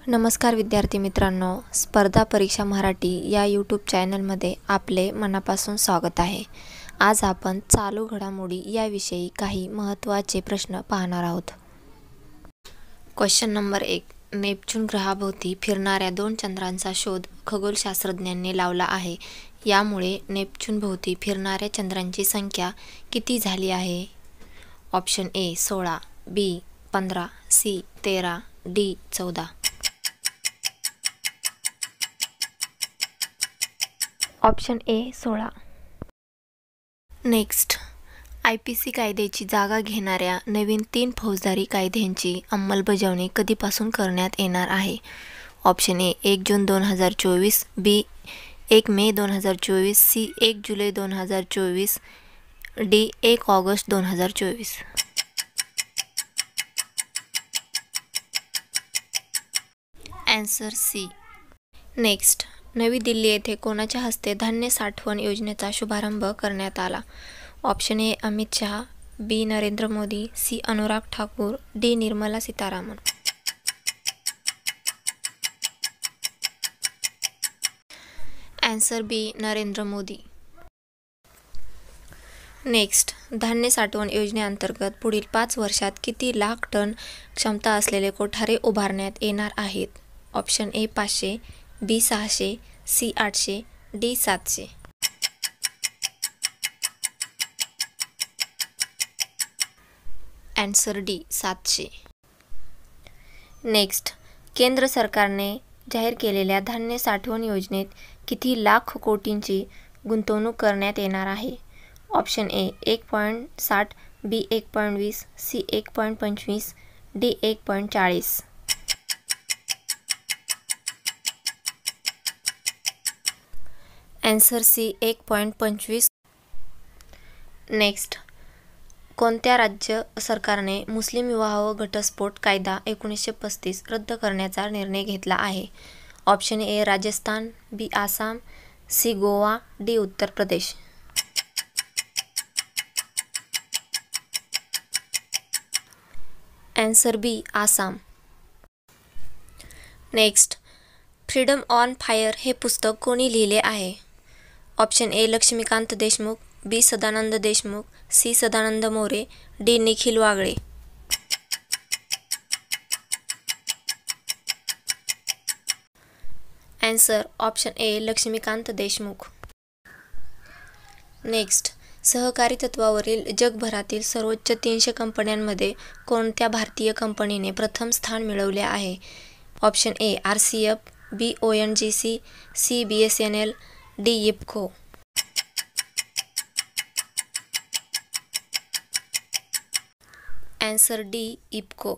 नमस्कार विद्यार्थी मित्रांनो, स्पर्धा परीक्षा मराठी या यूट्यूब चॅनलमध्ये आपले मनापासून स्वागत आहे. आज आपण चालू घडामोडी याविषयी काही महत्त्वाचे प्रश्न पाहणार आहोत. Question number 1. नेपच्यून ग्रहाभोवती फिरणाऱ्या 2 चंद्रांचा शोध खगोलशास्त्रज्ञांनी लावला आहे. यामुळे नेपच्यून भोवती फिरणाऱ्या चंद्रांची संख्या किती झाली आहे? Option A 16, B 15, C 13, D 14. Option A 16. Next, IPC कायद्याची जागा घेणाऱ्या नवीन 3 फौजदारी कायद्यांची अंमलबजावणी कधीपासून करण्यात येणार आहे? ऑप्शन ए 1 जून 2024, बी 1 मे 2024, सी 1 जुलै 2024, डी 1 ऑगस्ट 2024. Answer C. नेक्स्ट, नवी दिल्ली येथे कोणाच्या हस्ते धान्य साठवण योजनेचा शुभारंभ करण्यात आला? Option A Amit Shah, B Narendra Modi, C Anurag Thakur, D Nirmala Sitharaman. Answer B Narendra Modi. Next, धान्य साठवण योजनेअंतर्गत पुढील 5 वर्षात किती लाख टन क्षमता असलेले कोठारे उभारण्यात येणार आहेत? Option A 500, B 600, C 800, D 700. Answer D 700. Next, केंद्र सरकारने जाहीर केलेल्या धान्य साठवण योजनेत किती लाख कोटींची गुंतवणूक करण्यात येणार आहे? Option A 1.60, B 1.20, C 1.25, D 1.40. Answer C 1.25. Next, कोणत्या राज्य सरकारने मुस्लिम विवाह व घटस्फोट कायदा 1935 रद्द करण्याचा निर्णय घेतला आहे? Option A Rajasthan, B Assam, C Goa, D Uttar Pradesh. Answer B Assam. Next, Freedom on Fire हे पुस्तक कोणी लिहिले आहे? Option A Laxmikant Deshmukh, B Sadanand Deshmukh, C Sadanand More, D Nikhil Wagle. Answer option A Laxmikant Deshmukh. Next, सहकारी तत्त्वावरील जगभरातील सर्वोच्च 300 कंपन्यांमध्ये कोणत्या भारतीय कंपनीने प्रथम स्थान मिळवले आहे? Option A RCF, B ONGC, C BSNL, D IFFCO. Answer D IFFCO.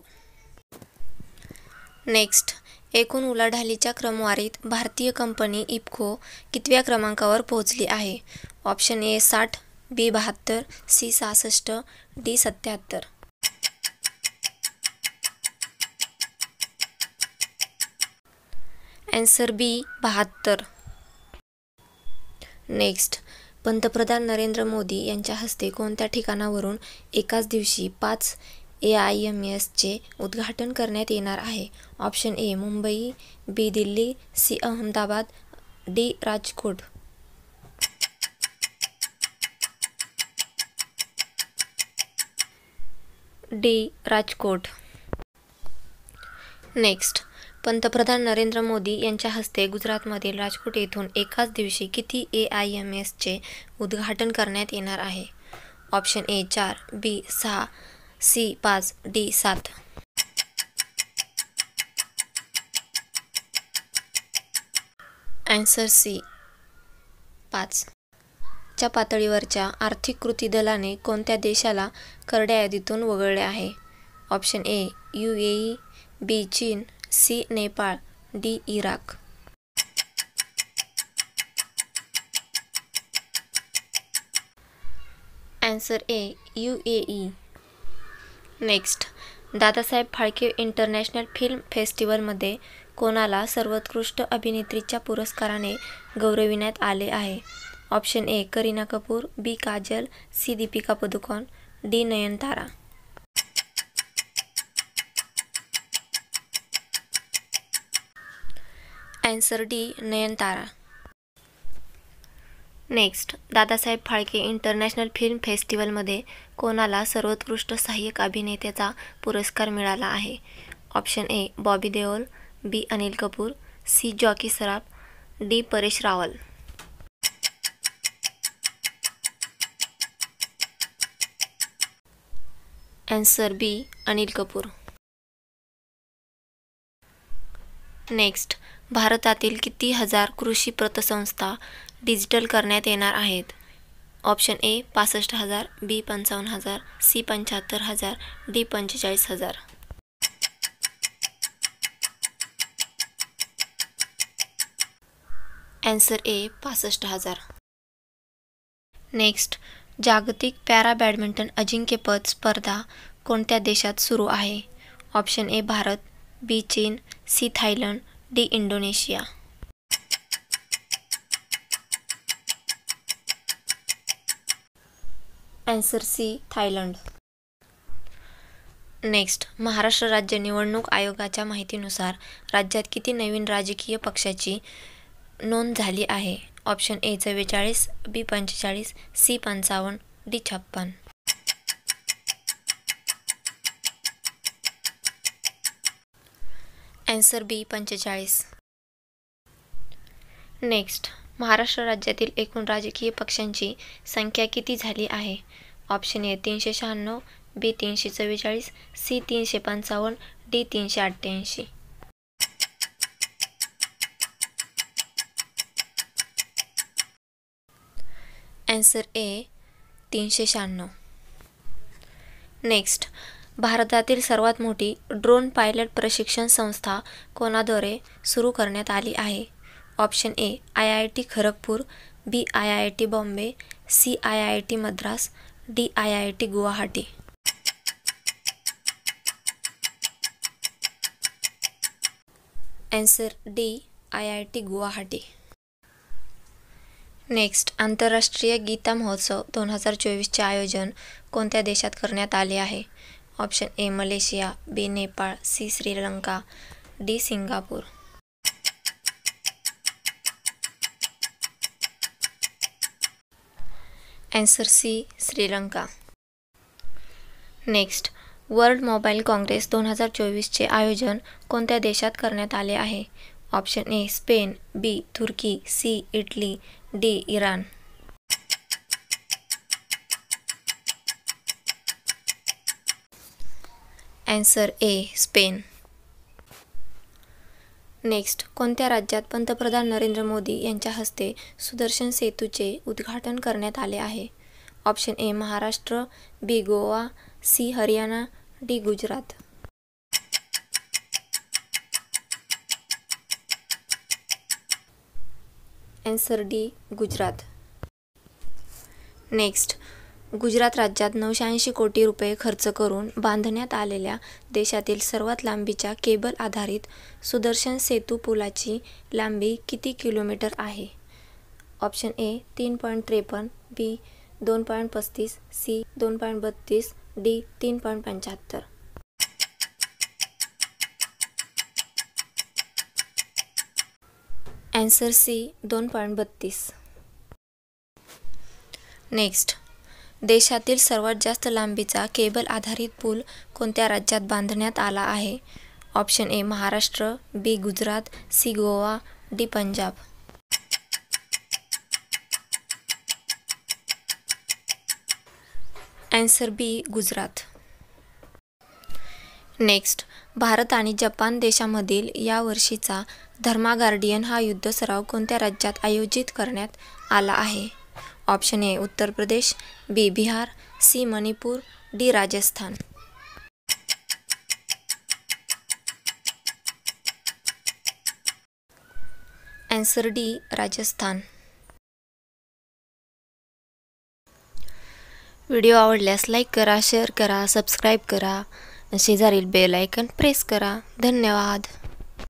Next, एकूण उलाढालीच्या क्रमवारीत भारतीय कंपनी इफ्को कितव्या क्रमांकावर पोहोचली आहे? Option A 60, B 72, C 66, D 77. Answer B 72. Next, पंतप्रधान नरेंद्र मोदी यांच्या हस्ते कोणत्या ठिकाणावरून एकाच दिवशी 5 AIMSचे उद्घाटन करण्यात येणार आहे? Option A Mumbai, B Delhi, C Ahmedabad, D Rajkot. D Rajkot. Next, पंतप्रधान नरेंद्र मोदी यांच्या हस्ते गुजरातमधील राजकोट येथून एकाच दिवशी किती AIMSचे उद्घाटन करण्यात येणार आहे? Option A 4, B 6, C 5, D 7. Answer C 5. च्या पातळीवरच्या आर्थिक कृती दलाने कोणत्या देशाला करड्या यादीतून वगळले आहे? ऑप्शन ए UAE, बी चीन, C Nepal, D Iraq. Answer A UAE. Next, Dadasaheb Phalke international film फेस्टिवलमध्ये कोणाला सर्वोत्कृष्ट अभिनेत्रीच्या पुरस्काराने गौरविण्यात आले आहे? Option A Kareena Kapoor, B Kajal, C Deepika Padukone, D Nayanthara. Answer D Nayanthara. Next, Dadasaheb Phalke international film फेस्टिवलमध्ये कोणाला सर्वोत्कृष्ट सहाय्यक अभिनेत्याचा पुरस्कार मिळाला आहे? Option A Bobby Deol, B Anil Kapoor, C Jackie Shroff, D Paresh Rawal. Answer B Anil Kapoor. Next, भारतातील किती हजार कृषी पतसंस्था डिजिटल करण्यात येणार आहेत? Option A 65,000, B 55,000, C 75,000, D 45,000. Answer A 65,000. Next, जागतिक पॅरा बॅडमिंटन अजिंक्यपद स्पर्धा कोणत्या देशात सुरू आहे? ऑप्शन ए भारत, बी चीन, C Thailand, D Indonesia. Answer C Thailand. Next, Maharashtra राज्य निवडणूक आयोगाच्या माहितीनुसार राज्यात किती नवीन राजकीय पक्षाची नोंद झाली आहे? Option A 44, B 45, C 55, D 56. Answer B 45. Next, Maharashtra राज्यातील एकूण राजकीय पक्षांची संख्या किती झाली आहे? Option A 396, B 344, C 355, D 388. Answer A 396. Next, भारतातील सर्वात मोठी ड्रोन पायलट प्रशिक्षण संस्था कोणाद्वारे सुरू करण्यात आली आहे? Option A IIT Kharagpur, B IIT Bombay, C IIT Madras, D IIT Guwahati. Answer D IIT Guwahati. Next, आंतरराष्ट्रीय गीता महोत्सव 2024चे आयोजन कोणत्या देशात करण्यात आले आहे? Option A Malaysia, B Nepal, C Sri Lanka, D Singapore. Answer C Sri Lanka. Next, world mobile congress 2024चे आयोजन कोणत्या देशात करण्यात आले आहे? ऑप्शन ए स्पेन, बी तुर्की, C Italy, D Iran. Answer A Spain. Next, कोणत्या राज्यात पंतप्रधान नरेंद्र मोदी यांच्या हस्ते सुदर्शन सेतूचे उद्घाटन करण्यात आले आहे? Option A Maharashtra, B Goa, C Haryana, D Gujarat. Answer D Gujarat. Next, Gujarat राज्यात 980 कोटी रुपये खर्च करून बांधण्यात आलेल्या देशातील सर्वात लांबीच्या केबल आधारित सुदर्शन सेतू पुलाची लांबी किती किलोमीटर आहे? Option A 3.53, B 2.35, C 2.32, D 3.75. Answer C 2.32. Next, देशातील सर्वात जास्त लांबीचा केबल आधारित पूल कोणत्या राज्यात बांधण्यात आला आहे? Option A Maharashtra, B Gujarat, C Goa, D Punjab. Answer B Gujarat. Next, Bharat आणि जपान देशामधील या वर्षीचा धर्मा गार्डियन हा युद्ध सराव कोणत्या राज्यात आयोजित करण्यात आला आहे? Option A Uttar Pradesh, B Bihar, C Manipur, D Rajasthan. Answer D Rajasthan. Video आवडल्यास लाईक करा, शेअर करा, सबस्क्राईब करा, शेजारील बेल आयकॉन प्रेस करा. धन्यवाद.